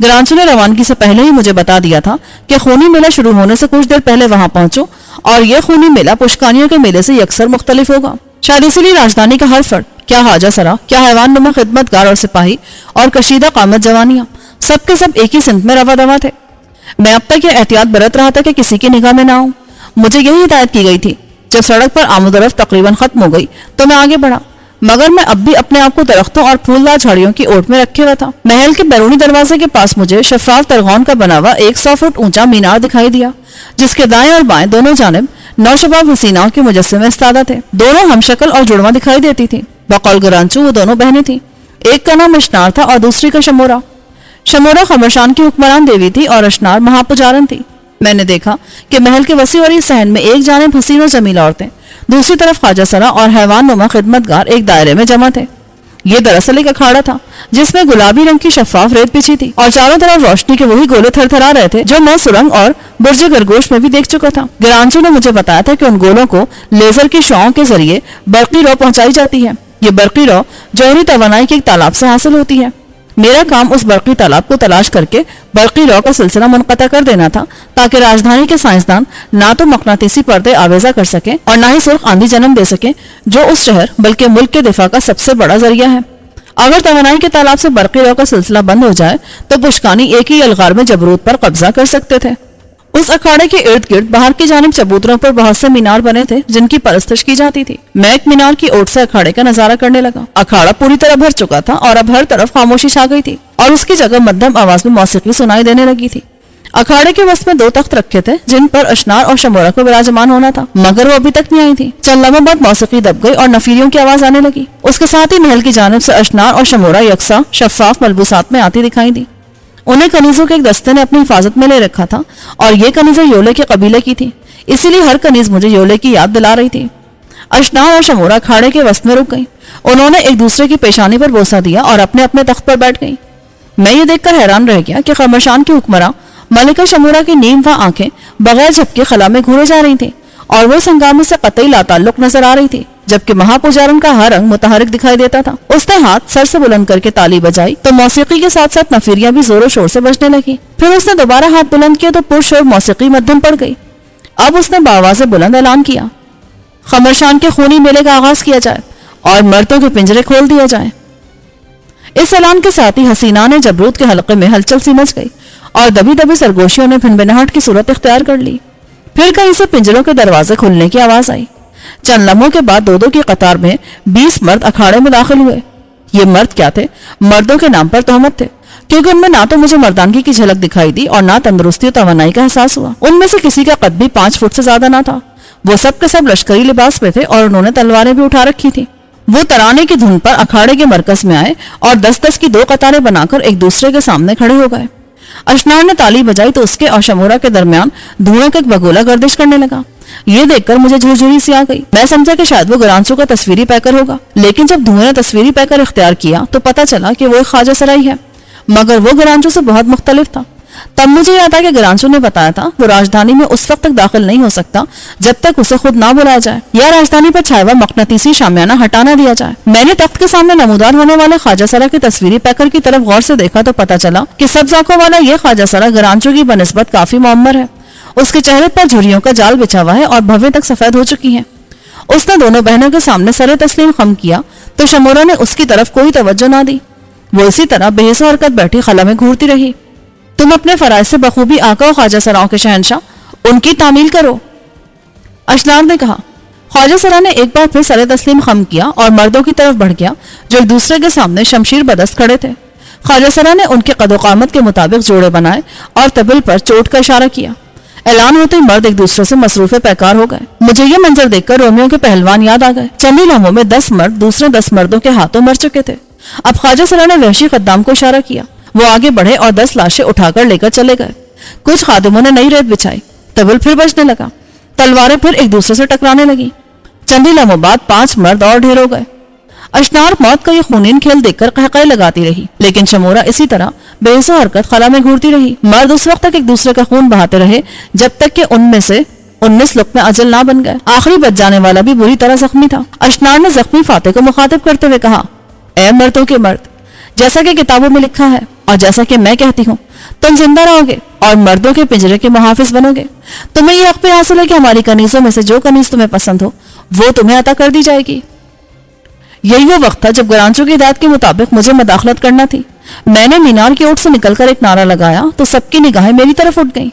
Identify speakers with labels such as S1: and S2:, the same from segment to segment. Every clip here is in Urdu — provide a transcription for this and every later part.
S1: گرانچو نے روانگی سے پہلے ہی مجھے بتا دیا تھا کہ خونی میلہ شروع ہونے سے کچھ دیر پہلے وہاں پہنچو اور یہ خونی میلہ پشکانیوں کے میلے سے یکسر مختلف ہوگا۔ شاید اسی لیے راجدھانی کا ہر فرد، کیا حاجہ سرا، کیا حیوان نما خدمتگار اور سپاہی اور کشیدہ قامت جوانیاں، سب کے سب ایک ہی سمت میں روا دوا تھے۔ میں اب تک یہ احتیاط برت رہا تھا کہ کسی کی نگاہ میں نہ آؤں۔ مجھے یہی ہدایت کی گئی تھی۔ جب سڑک پر آمد و رفت تقریباً ختم ہو گئی تو میں آگے بڑھا، مگر میں اب بھی اپنے آپ کو درختوں اور پھولدار جھاڑیوں کی اوٹ میں رکھے ہوا تھا۔ محل کے بیرونی دروازے کے پاس مجھے شفاف ترغون کا بنا ہوا 100 فٹ اونچا مینار دکھائی دیا، جس کے دائیں اور بائیں دونوں جانب نوشباب حسیناؤں کے مجسمے استادہ تھے۔ دونوں ہم شکل اور جڑواں دکھائی دیتی تھی۔ بقول گرانچو وہ دونوں بہنیں تھیں، ایک کا نام اشنار تھا اور دوسری کا شمورا۔ شمورا خمرشان کی حکمران دیوی تھی اور اشنار مہاپجارن تھی۔ میں نے دیکھا کہ محل کے وسیع وری صحن میں ایک جانب حسین و جمیل عورتیں، دوسری طرف خواجہ سرا اور حیوان نما خدمتگار ایک دائرے میں جمع تھے۔ یہ دراصل ایک اکھاڑا تھا جس میں گلابی رنگ کی شفاف ریت بچھی تھی اور چاروں طرف روشنی کے وہی گولے تھر تھرا رہے تھے جو میں سرنگ اور برج گرگوش میں بھی دیکھ چکا تھا۔ گرانچو نے مجھے بتایا تھا کہ ان گولوں کو لیزر کی شعاعوں کے ذریعے برقی رو پہنچائی جاتی ہے۔ یہ برقی رو جوہری توانائی کے ایک تالاب سے حاصل ہوتی ہے۔ میرا کام اس برقی تالاب کو تلاش کر کے برقی رو کا سلسلہ منقطع کر دینا تھا تاکہ راجدھانی کے سائنسدان نہ تو مقناطیسی پردے آویزہ کر سکیں اور نہ ہی سرخ آندھی جنم دے سکیں جو اس شہر بلکہ ملک کے دفاع کا سب سے بڑا ذریعہ ہے۔ اگر توانائی کے تالاب سے برقی رو کا سلسلہ بند ہو جائے تو پشکانی ایک ہی الغار میں جبروت پر قبضہ کر سکتے تھے۔ اس اکھاڑے کے ارد گرد باہر کی جانب چبوتروں پر بہت سے مینار بنے تھے جن کی پرستش کی جاتی تھی۔ میں ایک مینار کی اوٹ سے اکھاڑے کا نظارہ کرنے لگا۔ اکھاڑا پوری طرح بھر چکا تھا اور اب ہر طرف خاموشی چھا گئی تھی اور اس کی جگہ مدھم آواز میں موسیقی سنائی دینے لگی تھی۔ اکھاڑے کے وسط میں 2 تخت رکھے تھے جن پر اشنار اور شمورا کو براجمان ہونا تھا، مگر وہ ابھی تک نہیں آئی تھی۔ چند لمحوں بعد موسیقی دب گئی اور نفیریوں کی آواز آنے لگی۔ اس کے ساتھ ہی محل کی جانب سے اشنار اور شمورا یکساں شفاف ملبوسات میں آتی دکھائی دی۔ انہیں کنیزوں کے ایک دستے نے اپنی حفاظت میں لے رکھا تھا اور یہ کنیزیں یولے کے قبیلے کی تھی، اسی لیے ہر کنیز مجھے یولے کی یاد دلا رہی تھی۔ اشنار اور شمورا اکھاڑے کے وسط میں رک گئیں۔ انہوں نے ایک دوسرے کی پیشانی پر بوسہ دیا اور اپنے اپنے تخت پر بیٹھ گئیں۔ میں یہ دیکھ کر حیران رہ گیا کہ خمرشان کی حکمراں ملکہ شمورا کی نیم و آنکھیں بغیر جھپکے خلا میں گھورے جا رہی تھیں اور وہ اس ہنگامے سے قطعی لاتعلق نظر آ رہی تھی، جبکہ مہاپجارن کا ہر رنگ متحرک دکھائی دیتا تھا۔ اس نے ہاتھ سر سے بلند کر کے تالی بجائی تو موسیقی کے ساتھ ساتھ نفیریاں بھی زور و شور سے بجنے لگی۔ پھر اس نے دوبارہ ہاتھ بلند کیا تو پرشور موسیقی مدھم پڑ گئی۔ اب اس نے بآواز بلند اعلان کیا، خمرشان کے خونی میلے کا آغاز کیا جائے اور مردوں کے پنجرے کھول دیے جائیں۔ اس اعلان کے ساتھ ہی حسینان جبروت کے حلقے میں ہلچل سی مچ گئی اور دبی دبی سرگوشیوں نے بھنبھناہٹ کی صورت اختیار کر لی۔ پھر کہیں سے پنجروں کے دروازے کھلنے کی آواز آئی۔ چند لمحوں کے بعد 2 کی قطار میں 20 مرد اکھاڑے میں داخل ہوئے۔ یہ مرد کیا تھے؟ مردوں کے نام پر تہمت تھے، کیونکہ ان میں نہ تو مجھے مردانگی کی جھلک دکھائی دی اور نہ تندرستی و توانائی کا احساس ہوا۔ ان میں سے کسی کا قد بھی 5 فٹ سے زیادہ نہ تھا۔ وہ سب کے سب لشکری لباس میں تھے اور انہوں نے تلواریں بھی اٹھا رکھی تھی۔ وہ ترانے کی دھن پر اکھاڑے کے مرکز میں آئے اور 10-10 کی 2 قطاریں بنا کر ایک دوسرے کے سامنے کھڑے ہو گئے۔ اشنار نے تالی بجائی تو اس کے اور شمورا کے درمیان دھوئیں کا ایک بگولا گردش کرنے لگا۔ یہ دیکھ کر مجھے جھرجھری سی آ گئی۔ میں سمجھا کہ شاید وہ گرانچو کا تصویری پیکر ہوگا، لیکن جب دھوئیں نے تصویری پیکر اختیار کیا تو پتہ چلا کہ وہ ایک خواجہ سرائی ہے، مگر وہ گرانچو سے بہت مختلف تھا۔ تب مجھے یاد آیا کہ گرانچو نے بتایا تھا وہ راجدھانی میں اس وقت تک داخل نہیں ہو سکتا جب تک اسے خود نہ بلایا جائے یا راجدھانی پر چھایا ہوا مقناطیسی شامیانہ ہٹا نہ دیا جائے۔ میں نے تخت کے سامنے نمودار ہونے والے خواجہ سرا کے تصویری پیکر کی طرف غور سے دیکھا تو پتہ چلا کہ سبز آنکھوں والا یہ خواجہ سرا گرانچو کی بنسبت کافی معمر ہے۔ اس کے چہرے پر جھریوں کا جال بچھا ہوا ہے اور بھویں تک سفید ہو چکی ہیں۔ اس نے دونوں بہنوں کے سامنے سر تسلیم خم کیا تو شمورا نے اس کی طرف کوئی توجہ نہ دی۔ وہ اسی طرح بے حس حرکت بیٹھی خلا میں گھورتی رہی۔ تم اپنے فرائض سے بخوبی آقا و خواجہ سراؤں کے شہنشاہ، ان کی تعمیل کرو، اشنار نے کہا۔ خواجہ سرا نے ایک بار پھر سر تسلیم خم کیا اور مردوں کی طرف بڑھ گیا جو ایک دوسرے کے سامنے شمشیر بدست کھڑے تھے۔ خواجہ سرا نے ان کے قد و قامت کے مطابق جوڑے بنائے اور طبل پر چوٹ کا اشارہ کیا۔ اعلان ہوتے ہی مرد ایک دوسرے سے مصروف پیکار ہو گئے۔ مجھے یہ منظر دیکھ کر رومیو کے پہلوان یاد آ گئے۔ چند ہی لمحوں میں 10 مرد دوسرے 10 مردوں کے ہاتھوں مر چکے تھے۔ اب خواجہ سرا نے وحشی خدام کو اشارہ کیا، وہ آگے بڑھے اور 10 لاشیں اٹھا کر لے کر چلے گئے۔ کچھ خادموں نے نئی ریت بچھائی، طبل پھر بجنے لگا، تلواریں پھر ایک دوسرے سے ٹکرانے لگی۔ چند ہی لمحوں بعد 5 مرد اور ڈھیر ہو گئے۔ اشنار موت کا یہ خونین کھیل دیکھ کر قہقہے لگاتی رہی، لیکن شمورا اسی طرح بے حس حرکت خلا میں گھورتی رہی۔ مرد اس وقت تک ایک دوسرے کا خون بہاتے رہے جب تک کہ ان میں سے 19 لقمے اجل نہ بن گئے۔ آخری بچ جانے والا بھی بری طرح زخمی تھا۔ اشنار نے زخمی فاتح کو مخاطب کرتے ہوئے کہا، اے مردوں کے مرد، جیسا کہ کتابوں میں لکھا ہے اور جیسا کہ میں کہتی ہوں، تم زندہ رہو گے اور مردوں کے پنجرے کے محافظ بنو گے. تمہیں یہ حق بھی حاصل ہے کہ ہماری کنیزوں میں سے جو کنیز تمہیں پسند ہو وہ تمہیں عطا کر دی جائے گی. یہی وہ وقت تھا جب گرانچو کی ہدایت کے مطابق مجھے مداخلت کرنا تھی. میں نے مینار کی اوٹ سے نکل کر ایک نعرہ لگایا تو سب کی نگاہیں میری طرف اٹھ گئیں.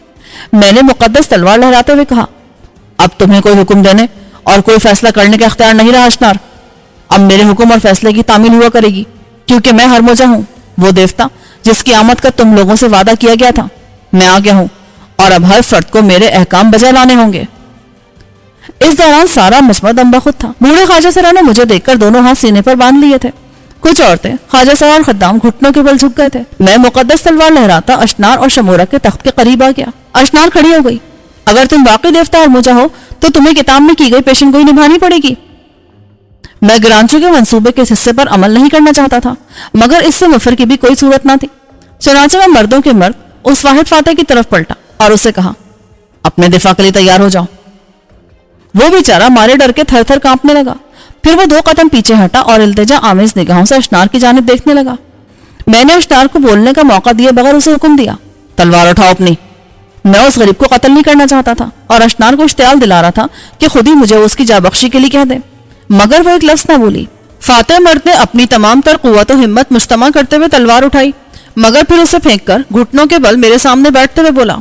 S1: میں نے مقدس تلوار لہراتے ہوئے کہا, اب تمہیں کوئی حکم دینے اور کوئی فیصلہ کرنے کا اختیار نہیں رہا اشنار. اب میرے حکم اور فیصلے کی تعمیل ہوا کرے گی, کیونکہ میں ہرموجا ہوں, وہ دیوتا جس کی آمد کا تم لوگوں سے وعدہ کیا گیا تھا. میں آ گیا ہوں اور اب ہر فرد کو میرے احکام بجا لانے ہوں گے. اس دوران سارا مجمع دم بخود تھا. بوڑھے خواجہ سرا نے مجھے دیکھ کر دونوں ہاتھ سینے پر باندھ لیے تھے. کچھ عورتیں, خواجہ سرا اور خدام گھٹنوں کے بل جھک گئے تھے. میں مقدس تلوار لہراتا اشنار اور شمورہ کے تخت کے قریب آ گیا. اشنار کھڑی ہو گئی. اگر تم واقعی دیوتا ہرموجا ہو تو تمہیں کتاب میں کی گئی پیشن گوئی نبھانی پڑے گی. میں گرانچو کے منصوبے کے حصے پر عمل نہیں کرنا چاہتا تھا, مگر اس سے مفر کی بھی کوئی صورت نہ تھی. چنانچہ میں مردوں کے مرد اس واحد فاتح کی طرف پلٹا اور اسے کہا, اپنے دفاع کے لیے تیار ہو جاؤ. وہ بیچارہ مارے ڈر کے تھر تھر کانپنے لگا. پھر وہ 2 قدم پیچھے ہٹا اور التجا آمیز نگاہوں سے اشنار کی جانب دیکھنے لگا. میں نے اشنار کو بولنے کا موقع دیے بغیر اسے حکم دیا, تلوار اٹھاؤ اپنی. میں اس غریب کو قتل نہیں کرنا چاہتا تھا اور اشنار کو اشتعال دلا رہا تھا کہ خود ہی مجھے اس کی جاں بخشی کے لیے کہہ دے, مگر وہ ایک لفظ نہ بولی. فاتح مرد نے اپنی تمام تر قوت و ہمت مجتمع کرتے ہوئے تلوار اٹھائی, مگر پھر اسے پھینک کر گھٹنوں کے بل میرے سامنے بیٹھتے ہوئے بولا,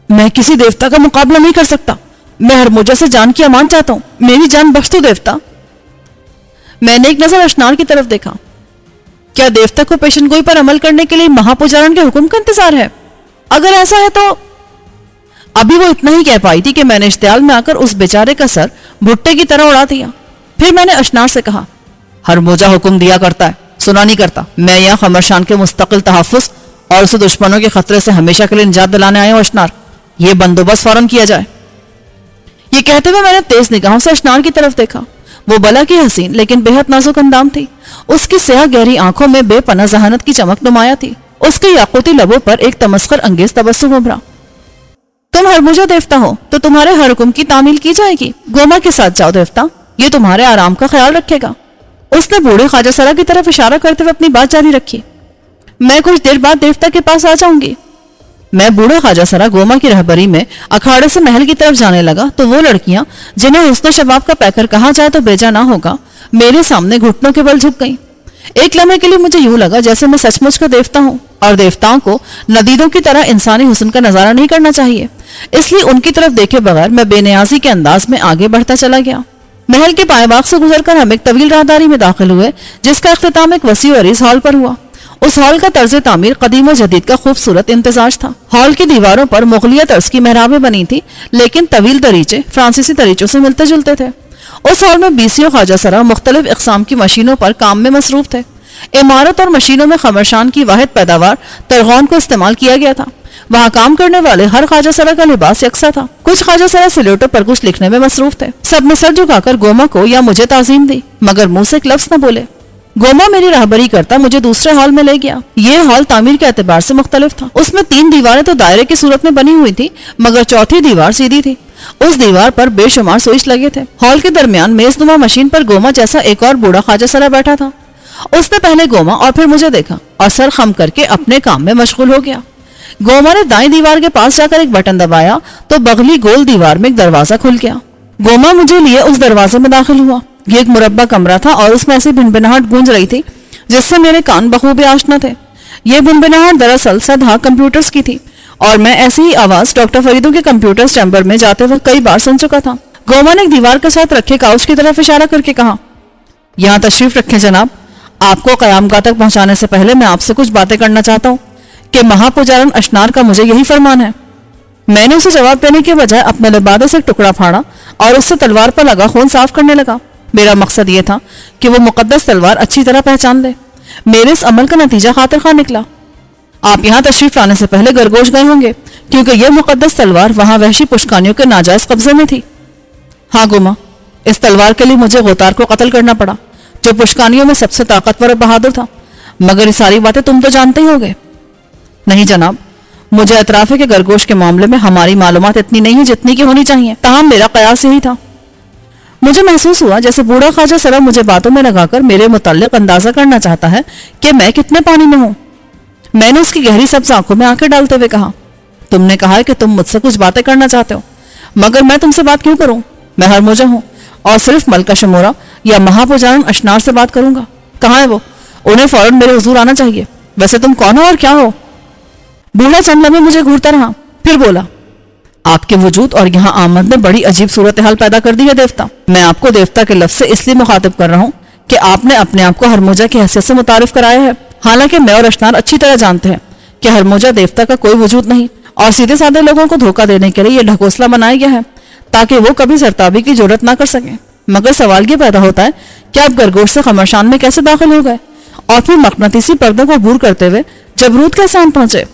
S1: میں کسی دیوتا کا مقابلہ نہیں کر سکتا. میں ہرموجا سے جان کی امان چاہتا ہوں, میری جان بخش دو دیوتا. میں نے ایک نظر اشنار کی طرف دیکھا. کیا دیوتا کو پیشن گوئی پر عمل کرنے کے لیے مہا پجارن کے حکم کا انتظار ہے؟ اگر ایسا ہے تو ابھی وہ اتنا ہی کہہ پائی تھی کہ میں نے اشتعال میں آ کر اس بیچارے کا سر بھٹے کی طرح اڑا دیا. پھر میں نے اشنار سے کہا, ہرموجا حکم دیا کرتا ہے, سنا نہیں کرتا. میں یہاں خمرشان کے مستقل تحفظ اور اسے دشمنوں کے خطرے سے ہمیشہ کے لیے نجات دلانے آیا ہوں. اشنار, یہ بندوبست فوراً کیا جائے. یہ کہتے ہوئے میں نے تیز نگاہوں سے اشنار کی طرف دیکھا. وہ بلا کی حسین لیکن بے حد نازک اندام تھی. اس کی سیاہ گہری آنکھوں میں بے پناہ ذہانت کی چمک نمایاں تھی. اس کے یاقوتی لبوں پر ایک تمسخر انگیز تبسم ابھرا. تم ہرموجا دیوتا ہو تو تمہارے ہر حکم کی تعمیل کی جائے گی. گوما کے ساتھ جاؤ دیوتا, یہ تمہارے آرام کا خیال رکھے گا. اس نے بوڑھے خواجہ سرا کی طرف اشارہ کرتے ہوئے اپنی بات جاری رکھی. میں کچھ دیر بعد دیوتا کے پاس آ جاؤں گی. میں بوڑھا خواجہ سرا گوما کی رہبری میں اکھاڑے سے محل کی طرف جانے لگا تو وہ لڑکیاں جنہیں حسن و شباب کا پیکر کہا جائے تو بیجا نہ ہوگا, میرے سامنے گھٹنوں کے بل جھک گئیں. ایک لمحے کے لیے مجھے یوں لگا جیسے میں سچ مچ کا دیوتا ہوں اور دیوتاؤں کو ندیدوں کی طرح انسانی حسن کا نظارہ نہیں کرنا چاہیے. اس لیے ان کی طرف دیکھے بغیر میں بے نیازی کے انداز میں آگے بڑھتا چلا گیا. محل کے پائے باغ سے گزر کر ہم ایک طویل راہداری میں داخل ہوئے جس کا اختتام ایک وسیع و عریض ہال پر ہوا. اس ہال کا طرز تعمیر قدیم و جدید کا خوبصورت امتزاج تھا. ہال کی دیواروں پر مغلیہ طرز کی محرابیں بنی تھی لیکن طویل دریچے فرانسیسی دریچوں سے ملتے جلتے تھے. اس ہال میں 20 خواجہ سرا مختلف اقسام کی مشینوں پر کام میں مصروف تھے. عمارت اور مشینوں میں خمرشان کی واحد پیداوار ترغون کو استعمال کیا گیا تھا. وہاں کام کرنے والے ہر خواجہ سرا کا لباس یکساں تھا. کچھ خواجہ سرا سلیٹوں پر کچھ لکھنے میں مصروف تھے. سب نے سر جھکا کر گوما کو یا مجھے تعظیم دی مگر منہ سے ایک لفظ نہ بولے. گوما میری راہبری کرتا مجھے دوسرے ہال میں لے گیا. یہ ہال تعمیر کے اعتبار سے مختلف تھا. اس میں 3 دیواریں تو دائرے کی صورت میں بنی ہوئی تھی مگر چوتھی دیوار سیدھی تھی. اس دیوار پر بے شمار سوئچ لگے تھے. ہال کے درمیان میز نما مشین پر گوما جیسا ایک اور بوڑھا خواجہ سرا بیٹھا تھا. اس نے پہلے گوما اور پھر مجھے دیکھا اور سر خم کر کے اپنے کام میں مشغول ہو گیا. گوما نے دائیں دیوار کے پاس جا کر ایک بٹن دبایا تو بغلی گول دیوار میں ایک دروازہ کھل گیا. گوما مجھے لیے اس دروازے میں داخل ہوا. یہ ایک مربع کمرہ تھا اور اس میں ایسی بھنبھناہٹ گونج رہی تھی جس سے میرے کان بخوبی آشنا تھے. یہ بھنبھناہٹ دراصل سدھا کمپیوٹرز کی تھی اور میں ایسی ہی آواز ڈاکٹر فریدوں کے کمپیوٹر چیمبر میں جاتے وقت کئی بار سن چکا تھا. گوما نے ایک دیوار کے ساتھ رکھے کاؤچ کی طرف اشارہ کر کے کہا, یہاں تشریف رکھیں جناب. آپ کو قیامگاہ تک پہنچانے سے پہلے میں آپ سے کچھ باتیں کرنا چاہتا ہوں کہ مہا پجارن اشنار کا مجھے یہی فرمان ہے. میں نے اسے جواب دینے کے بجائے اپنے لبادے سے ایک ٹکڑا پھاڑا اور اس سے تلوار پر لگا خون صاف کرنے لگا. میرا مقصد یہ تھا کہ وہ مقدس تلوار اچھی طرح پہچان لے. میرے اس عمل کا نتیجہ خاطر خواہ نکلا. آپ یہاں تشریف لانے سے پہلے گرگوش گئے ہوں گے کیونکہ یہ مقدس تلوار وہاں وحشی پشکانیوں کے ناجائز قبضے میں تھی. ہاں گوما, اس تلوار کے لیے مجھے غوتار کو قتل کرنا پڑا جو پشکانیوں میں سب سے طاقتور اور بہادر تھا. مگر یہ ساری باتیں تم تو جانتے ہی ہوگے. نہیں جناب, مجھے اطراف ہے کہ گرگوش کے معاملے میں ہماری معلومات اتنی نہیں ہیں جتنی کی ہونی چاہیے. تاہم میرا قیاس یہی تھا. مجھے محسوس ہوا جیسے بوڑھا خواجہ سرا مجھے باتوں میں لگا کر میرے متعلق اندازہ کرنا چاہتا ہے کہ میں کتنے پانی میں ہوں. میں نے اس کی گہری سبز آنکھوں میں آنکھیں ڈالتے ہوئے کہا، تم نے کہا ہے کہ تم مجھ سے کچھ باتیں کرنا چاہتے ہو، مگر میں تم سے بات کیوں کروں؟ میں ہرموجہ ہوں اور صرف ملکہ شمورہ یا مہاپوجارن اشنار سے بات کروں گا۔ کہاں ہے وہ؟ انہیں فوراً میرے حضور آنا چاہیے۔ ویسے تم کون ہو اور کیا ہو؟ بوڑھا چند لمحے مجھے گھورتا رہا، پھر بولا، آپ کے وجود اور یہاں آمد نے بڑی عجیب صورتحال پیدا کر دی ہے دیوتا۔ میں آپ کو دیوتا کے لفظ سے اس لیے مخاطب کر رہا ہوں کہ آپ نے اپنے آپ کو ہرموجہ کی حیثیت سے متعارف کرایا ہے، حالانکہ میں اور اشنار اچھی طرح جانتے ہیں کہ ہرموجہ دیوتا کا کوئی وجود نہیں، اور سیدھے سادے لوگوں کو دھوکہ دینے کے لیے یہ ڈھکوسلا بنایا گیا ہے تاکہ وہ کبھی سرتابی کی جرات نہ کر سکیں۔ مگر سوال یہ پیدا ہوتا ہے کہ آپ گرگوش سے خمرشان میں کیسے داخل ہو گئے، اور پھر مقناطیسی پردوں کو عبور کرتے ہوئے جبروت کیسے آن پہنچے؟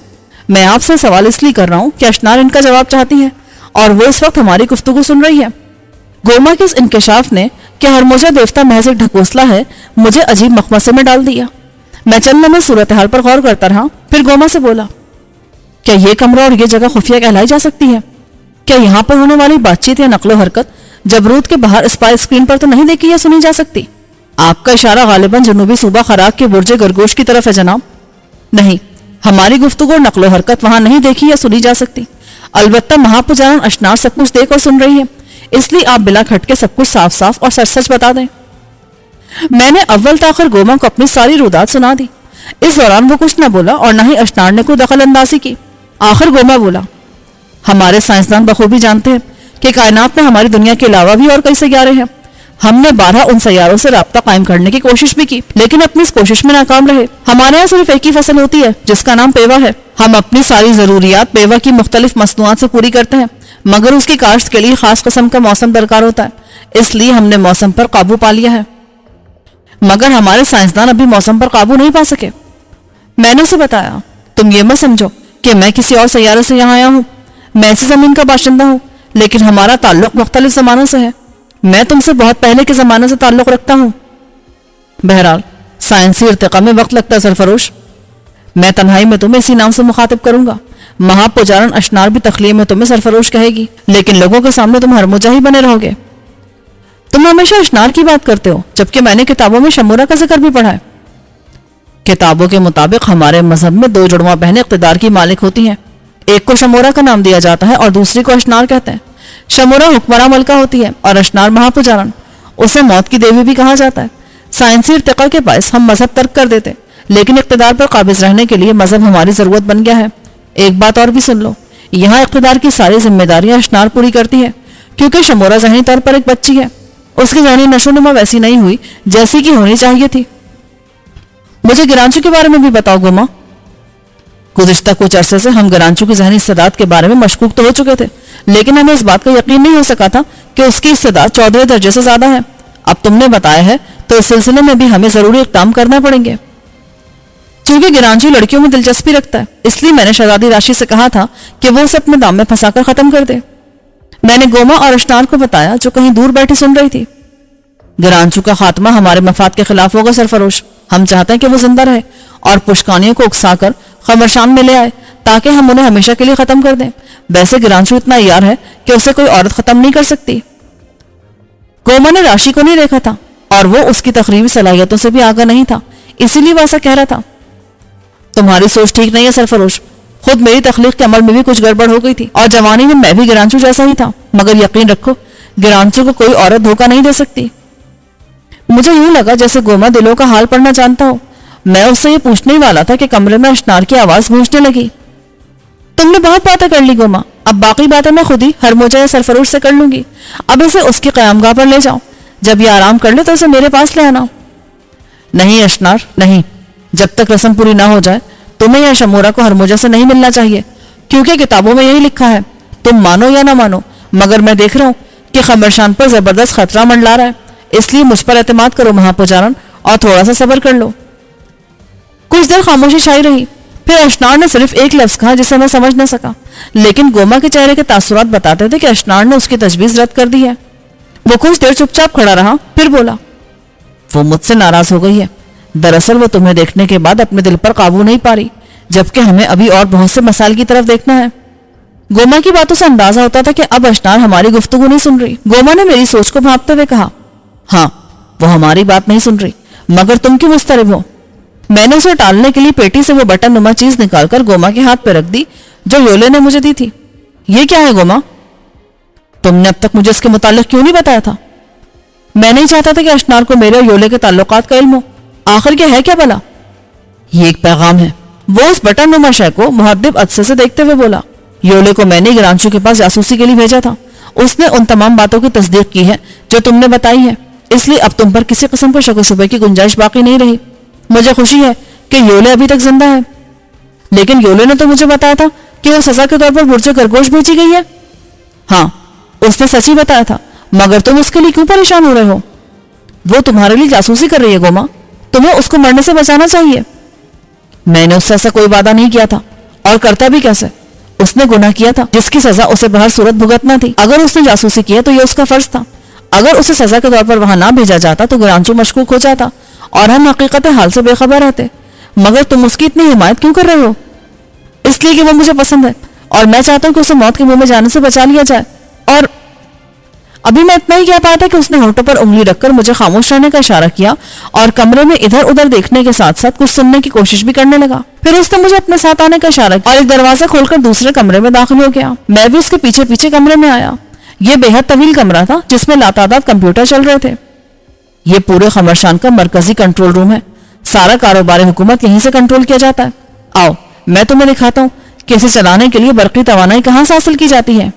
S1: میں آپ سے سوال اس لیے کر رہا ہوں کہ اشنار ان کا جواب چاہتی ہے اور وہ اس وقت ہماری گفتگو سن رہی ہے۔ گوما کے اس انکشاف نے کہ ہرموجہ دیوتا محض ایک ڈھکوسلا ہے مجھے عجیب مخمصے میں ڈال دیا۔ میں چند لمحے صورتحال پر غور کرتا رہا، پھر گوما سے بولا، کیا یہ کمرہ اور یہ جگہ خفیہ کہلائی جا سکتی ہے؟ کیا یہاں پر ہونے والی بات چیت یا نقل و حرکت جبروت کے باہر اسپائی اسکرین پر تو نہیں دیکھی یا سنی جا سکتی؟ آپ کا اشارہ غالباً جنوبی صوبہ خراق کے برج گرگوش کی طرف ہے جناب۔ نہیں، ہماری گفتگو اور نقل و حرکت وہاں نہیں دیکھی یا سنی جا سکتی، البتہ مہاپوجارن اشنار سب کچھ دیکھ اور سن رہی ہے، اس لیے آپ بلا کھٹکے سب کچھ صاف صاف اور سچ سچ بتا دیں۔ میں نے اول تاخر گوما کو اپنی ساری رودات سنا دی۔ اس دوران وہ کچھ نہ بولا اور نہ ہی اشنار نے کوئی دخل اندازی کی۔ آخر گوما بولا، ہمارے سائنسدان بخوبی جانتے ہیں کہ کائنات میں ہماری دنیا کے علاوہ بھی اور کئی سیارے ہیں۔ ہم نے 12 ان سیاروں سے رابطہ قائم کرنے کی کوشش بھی کی، لیکن اپنی اس کوشش میں ناکام رہے۔ ہمارے یہاں صرف ایک ہی فصل ہوتی ہے جس کا نام پیوا ہے۔ ہم اپنی ساری ضروریات پیوا کی مختلف مصنوعات سے پوری کرتے ہیں، مگر اس کی کاشت کے لیے خاص قسم کا موسم درکار ہوتا ہے، اس لیے ہم نے موسم پر قابو پا لیا ہے۔ مگر ہمارے سائنسدان ابھی موسم پر قابو نہیں پا سکے۔ میں نے اسے بتایا، تم یہ مت سمجھو کہ میں کسی اور سیارے سے یہاں آیا ہوں، میں اسی زمین کا باشندہ ہوں، لیکن ہمارا تعلق مختلف زمانوں سے ہے۔ میں تم سے بہت پہلے کے زمانے سے تعلق رکھتا ہوں۔ بہرحال سائنسی ارتقاء میں وقت لگتا ہے سرفروش۔ میں تنہائی میں تمہیں اسی نام سے مخاطب کروں گا، مہاپوجارن اشنار بھی تخلیہ میں تمہیں سرفروش کہے گی، لیکن لوگوں کے سامنے تم ہرموجہ ہی بنے رہو گے۔ تم ہمیشہ اشنار کی بات کرتے ہو، جبکہ میں نے کتابوں میں شمورہ کا ذکر بھی پڑھا ہے۔ کتابوں کے مطابق ہمارے مذہب میں 2 جڑواں بہنیں اقتدار کی مالک ہوتی ہیں، ایک کو شمورہ کا نام دیا جاتا ہے اور دوسری کو اشنار کہتے ہیں۔ شمورہ حکمراں ملکہ ہوتی ہے اور اشنار مہاپوجارن، اسے موت کی دیوی بھی کہا جاتا ہے۔ سائنسی ارتقاء کے باعث ہم مذہب ترک کر دیتے، لیکن اقتدار پر قابض رہنے کے لیے مذہب ہماری ضرورت بن گیا ہے۔ ایک بات اور بھی سن لو، یہاں اقتدار کی ساری ذمہ داریاں اشنار پوری کرتی ہے، کیونکہ شمورہ ذہنی طور پر ایک بچی ہے، اس کی ذہنی نشو نما ویسی نہیں ہوئی جیسی کی ہونی چاہیے تھی۔ مجھے گرانچو کے بارے میں بھی بتاؤ گوما۔ گزشتہ کچھ عرصے سے ہم گرانچو کی ذہنی استعداد کے بارے میں مشکوک تو ہو چکے تھے، لیکن ہمیں اس بات کا یقین نہیں ہو سکا تھا کہ اس کی استعداد 14 درجے سے زیادہ ہے۔ اب تم نے بتایا ہے تو اس سلسلے میں بھی ہمیں ضروری اقدام کرنا پڑیں گے۔ چونکہ گرانچو لڑکیوں میں دلچسپی رکھتا ہے، اس لیے میں نے شہزادی راشی سے کہا تھا کہ وہ اسے اپنے دام میں پھنسا کر ختم کر دے۔ میں نے گوما اور اشنار کو بتایا جو کہیں دور بیٹھی سن رہی تھی۔ گرانچو کا خاتمہ ہمارے مفاد کے خلاف ہوگا سرفروش۔ ہم چاہتے ہیں کہ وہ زندہ رہے اور پشکانیوں کو اکسا کر خمرشان میں لے آئے تاکہ ہم انہیں ہمیشہ کے لیے ختم کر دیں۔ ویسے گرانچو اتنا عیار ہے کہ اسے کوئی عورت ختم نہیں کر سکتی۔ گوما نے راشی کو نہیں دیکھا تھا اور وہ اس کی تقریبی صلاحیتوں سے بھی آگاہ نہیں تھا، اسی لیے وہ ایسا کہہ رہا تھا۔ تمہاری سوچ ٹھیک نہیں ہے سرفروش، خود میری تخلیق کے عمل میں بھی کچھ گڑبڑ ہو گئی تھی اور جوانی میں بھی گرانچو جیسا ہی تھا، مگر یقین رکھو گرانچو کو کوئی عورت دھوکہ نہیں دے سکتی۔ مجھے یوں لگا جیسے گوما دلوں کا حال پڑھنا جانتا ہو۔ میں اس سے یہ پوچھنے ہی والا تھا کہ کمرے میں اشنار کی آواز گونجنے لگی۔ تم نے بہت باتیں کر لی گوما، اب باقی باتیں میں خود ہی ہرموجہ یا سرفروش سے کر لوں گی۔ اب اسے اس کی قیام گاہ پر لے جاؤ، جب یہ آرام کر لے تو اسے میرے پاس لے آنا۔ نہیں اشنار نہیں، جب تک رسم پوری نہ ہو جائے تمہیں یا شمورہ کو ہرموجہ سے نہیں ملنا چاہیے، کیونکہ کتابوں میں یہی لکھا ہے، تم مانو یا نہ مانو، مگر میں دیکھ رہا ہوں کہ خمرشان پر زبردست خطرہ منڈلا رہا ہے، اس لیے مجھ پر اعتماد کرو مہاپوجارن اور تھوڑا سا صبر کر لو۔ کچھ دیر خاموشی چھائی رہی، پھر اشنار نے صرف ایک لفظ کہا جسے میں سمجھ نہ سکا، لیکن گوما کے چہرے کے تاثرات بتاتے تھے کہ اشنار نے اس کی تجویز رد کر دی ہے۔ وہ کچھ دیر چپ چاپ کھڑا رہا، پھر بولا، وہ مجھ سے ناراض ہو گئی ہے۔ دراصل وہ تمہیں دیکھنے کے بعد اپنے دل پر قابو نہیں پا رہی، جبکہ ہمیں ابھی اور بہت سے مسائل کی طرف دیکھنا ہے۔ گوما کی باتوں سے اندازہ ہوتا تھا کہ اب اشنار ہماری گفتگو نہیں سن رہی۔ گوما نے میری سوچ کو بھانپتے ہوئے کہا، ہاں وہ ہماری بات نہیں سن رہی، مگر تم کیوں مضطرب ہو؟ میں نے اسے ٹالنے کے لیے پیٹی سے وہ بٹن نما چیز نکال کر گوما کے ہاتھ پہ رکھ دی جو یولے نے مجھے دی تھی. یہ کیا ہے گوما؟ تم نے اب تک مجھے اس کے متعلق کیوں نہیں بتایا تھا؟ میں نہیں چاہتا تھا کہ اشنار کو میرے اور یولے کے تعلقات کا علم ہو. آخر کیا ہے کیا بلا؟ یہ ایک پیغام ہے. وہ اس بٹن نما شے کو مہذب عدسے سے دیکھتے ہوئے بولا. یولے کو میں نے گرانچو کے پاس جاسوسی کے لیے بھیجا تھا. اس نے ان تمام باتوں کی تصدیق کی ہے جو تم نے بتائی ہے. اس لیے اب تم پر کسی قسم کے شک و شبے کی گنجائش باقی نہیں رہی. مجھے خوشی ہے کہ یولے ابھی تک زندہ ہے. لیکن یولے نے تو مجھے بتایا تھا کہ وہ سزا کے طور پر برج خرگوش بھیجی گئی ہے. ہاں اس نے سچ ہی بتایا تھا، مگر تم اس کے لیے کیوں پریشان ہو رہے ہو؟ وہ تمہارے لیے جاسوسی کر رہی ہے گوما. تمہیں اس کو مرنے سے بچانا چاہیے. میں نے اس سے ایسا کوئی وعدہ نہیں کیا تھا، اور کرتا بھی کیسے؟ اس نے گناہ کیا تھا جس کی سزا اسے بہر صورت بھگتنا تھی. اگر اس نے جاسوسی کیا تو یہ اس کا فرض تھا. اگر اسے سزا کے طور پر وہاں نہ بھیجا جاتا تو گرانچو مشکوک ہو جاتا اور ہم حقیقت حال سے بے خبر رہتے. مگر تم اس کی اتنی حمایت کیوں کر رہے ہو؟ اس لیے کہ وہ مجھے پسند ہے اور میں چاہتا ہوں کہ اسے موت کے منہ میں جانے سے بچا لیا جائے. اور ابھی میں اتنا ہی کہہ پایا تھا کہ اس نے ہونٹوں پر انگلی رکھ کر مجھے خاموش رہنے کا اشارہ کیا اور کمرے میں ادھر ادھر دیکھنے کے ساتھ ساتھ کچھ سننے کی کوشش بھی کرنے لگا. پھر اس نے مجھے اپنے ساتھ آنے کا اشارہ کیا اور ایک دروازہ کھول کر دوسرے کمرے میں داخل ہو گیا. میں بھی اس کے پیچھے پیچھے کمرے میں آیا. یہ بے حد طویل کمرہ تھا جس میں لاتعداد کمپیوٹر چل رہے تھے. یہ پورے خمرشان کا مرکزی کنٹرول روم ہے. سارا کاروبار حکومت یہیں سے کنٹرول کیا جاتا ہے. آؤ میں تمہیں دکھاتا ہوں کہ اسے چلانے کے لیے برقی توانائی کہاں سے حاصل کی جاتی ہے.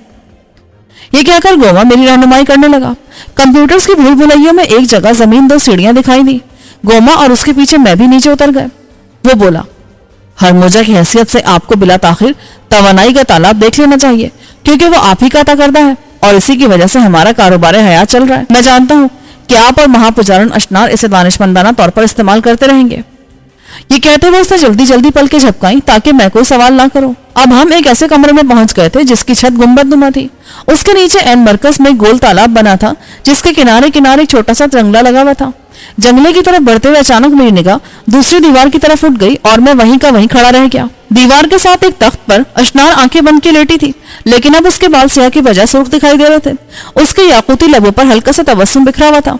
S1: یہ کہہ کر گوما میری رہنمائی کرنے لگا. کمپیوٹرز کی بھول بھلائیوں میں ایک جگہ زمین 2 سیڑھیاں دکھائی دی. گوما اور اس کے پیچھے میں بھی نیچے اتر گئے. وہ بولا، ہرموجا کی حیثیت سے آپ کو بلا تاخیر توانائی کا تالاب دیکھ لینا چاہیے، کیونکہ وہ آپ ہی کا عطا کردہ ہے اور اسی کی وجہ سے ہمارا کاروبار حیات چل رہا ہے. میں جانتا ہوں کہ آپ اور مہاپجارن اشنار اسے دانشمندانہ طور پر استعمال کرتے رہیں گے. یہ کہتے ہوئے اس نے جلدی جلدی پلکیں جھپکائیں تاکہ میں کوئی سوال نہ کروں. اب ہم ایک ایسے کمرے میں پہنچ گئے تھے جس کی چھت گنبد نما تھی. اس کے نیچے این مرکز میں گول تالاب بنا تھا جس کے کنارے کنارے ایک چھوٹا سا جنگلہ لگا ہوا تھا. جنگلے کی طرف بڑھتے ہوئے اچانک میری نگاہ دوسری دیوار کی طرف اٹھ گئی اور میں وہیں کا وہیں کھڑا رہ گیا. دیوار کے ساتھ ایک تخت پر اشنار آنکھیں بند کے لیٹی تھی، لیکن اب اس کے بال سیاہ کی بجائے سرخ دکھائی دے رہے تھے. اس کے یاقوتی لبوں پر ہلکا سا تبسم بکھرا ہوا تھا.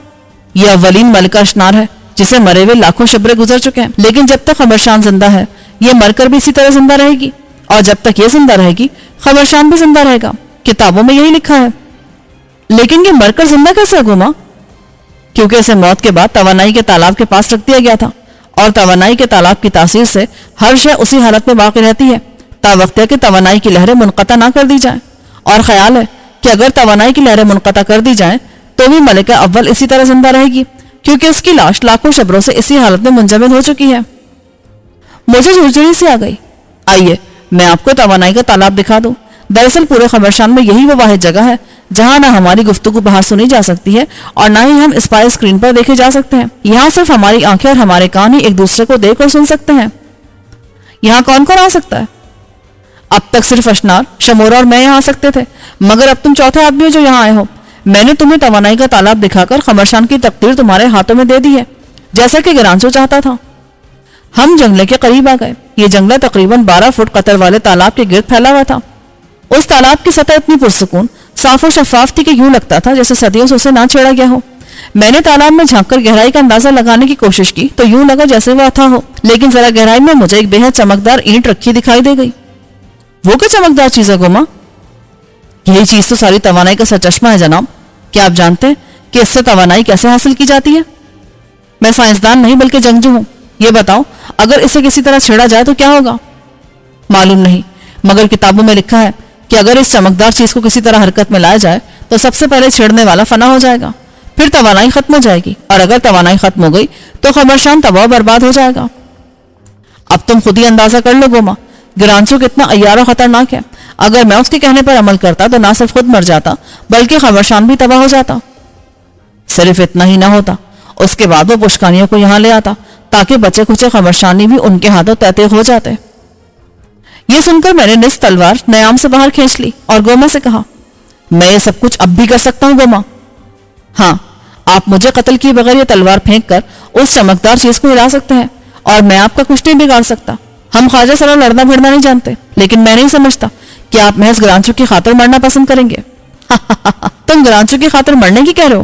S1: یہ اولین ملکہ اشنار ہے جسے مرے ہوئے لاکھوں شبرے گزر چکے ہیں، لیکن جب تک خمرشان زندہ ہے یہ مر کر بھی اسی طرح زندہ رہے گی، اور جب تک یہ زندہ رہے گی خمرشان بھی زندہ رہے گا. کتابوں میں یہی لکھا ہے. لیکن یہ مر کر زندہ کیسے گھوما؟ کیونکہ اسے موت کے بعد توانائی کے تالاب کے پاس رکھ دیا گیا تھا، اور توانائی کے تالاب کی تاثیر سے ہر شے اسی حالت میں باقی رہتی ہے تا وقت ہے کہ توانائی کی لہریں منقطع نہ کر دی جائیں. اور خیال ہے کہ اگر توانائی کی لہریں منقطع کر دی جائیں تو بھی ملکہ اول اسی طرح زندہ رہے گی، کیونکہ اس کی لاش لاکھوں شبروں سے اسی حالت میں منجمد ہو چکی ہے. مجھے جھرجھری سی آ گئی. آئیے میں آپ کو توانائی کا تالاب دکھا دوں. دراصل پورے خمرشان میں یہی وہ واحد جگہ ہے جہاں نہ ہماری گفتگو باہر سنی جا سکتی ہے اور نہ ہی ہم اسپائی اسکرین پر دیکھے جا سکتے ہیں. یہاں صرف ہماری آنکھیں اور ہمارے کان ہی ایک دوسرے کو دیکھ اور سن سکتے ہیں. یہاں کون کون آ سکتا ہے؟ اب تک صرف اشنار، شمورا اور میں یہاں آ سکتے تھے، مگر اب تم چوتھے آدمی ہو جو یہاں آئے ہو. میں نے تمہیں توانائی کا تالاب دکھا کر خمرشان کی تقدیر تمہارے ہاتھوں میں دے دی ہے، جیسا کہ گرانچو چاہتا تھا. ہم جنگلے کے قریب آ گئے. یہ جنگلہ تقریباً 12 فٹ قطر والے تالاب کے گرد پھیلا ہوا تھا. اس تالاب کی سطح اتنی پرسکون، صاف و شفاف تھی کہ یوں لگتا تھا جیسے صدیوں سے اسے نہ چھیڑا گیا ہو. میں نے تالاب میں جھانک کر گہرائی کا اندازہ لگانے کی کوشش کی تو یوں لگا جیسے وہ اتھا ہو، لیکن ذرا گہرائی میں مجھے ایک بے حد چمکدار اینٹ رکھی دکھائی دے گئی. وہ کیا چمکدار چیز ہے گوما؟ یہی چیز تو ساری توانائی کا سرچشمہ ہے جناب. کیا آپ جانتے ہیں کہ اس سے توانائی کیسے حاصل کی جاتی ہے؟ میں سائنسدان نہیں بلکہ جنگجو ہوں. یہ بتاؤ اگر اسے کسی طرح چھیڑا جائے تو کیا ہوگا؟ معلوم نہیں، مگر کتابوں میں لکھا ہے کہ اگر اس چمکدار چیز کو کسی طرح حرکت میں لایا جائے تو سب سے پہلے چھیڑنے والا فنا ہو جائے گا، پھر توانائی ختم ہو جائے گی، اور اگر توانائی ختم ہو گئی تو خمرشان تباہ برباد ہو جائے گا. اب تم خود ہی اندازہ کر لو گوما، گرانچو کتنا عیار و خطرناک ہے. اگر میں اس کے کہنے پر عمل کرتا تو نہ صرف خود مر جاتا بلکہ خمرشان بھی تباہ ہو جاتا. صرف اتنا ہی نہ ہوتا، اس کے بعد وہ پشکانیوں کو یہاں لے آتا تاکہ بچے کچے خمرشانی بھی ان کے ہاتھوں تحقیق ہو جاتے. یہ سن کر میں نے نصف تلوار نیام سے باہر کھینچ لی اور گوما سے کہا، میں یہ سب کچھ اب بھی کر سکتا ہوں گوما؟ ہاں، آپ مجھے قتل کیے بغیر یہ تلوار پھینک کر اس چمکدار چیز کو ہلا سکتے ہیں اور میں آپ کا کچھ نہیں بگاڑ سکتا. ہم خواجہ سرا لڑنا بھڑنا نہیں جانتے، لیکن میں نہیں سمجھتا کہ آپ محض گرانچو کی خاطر مرنا پسند کریں گے. تم گرانچو کی خاطر مرنے کی کہہ رہے ہو؟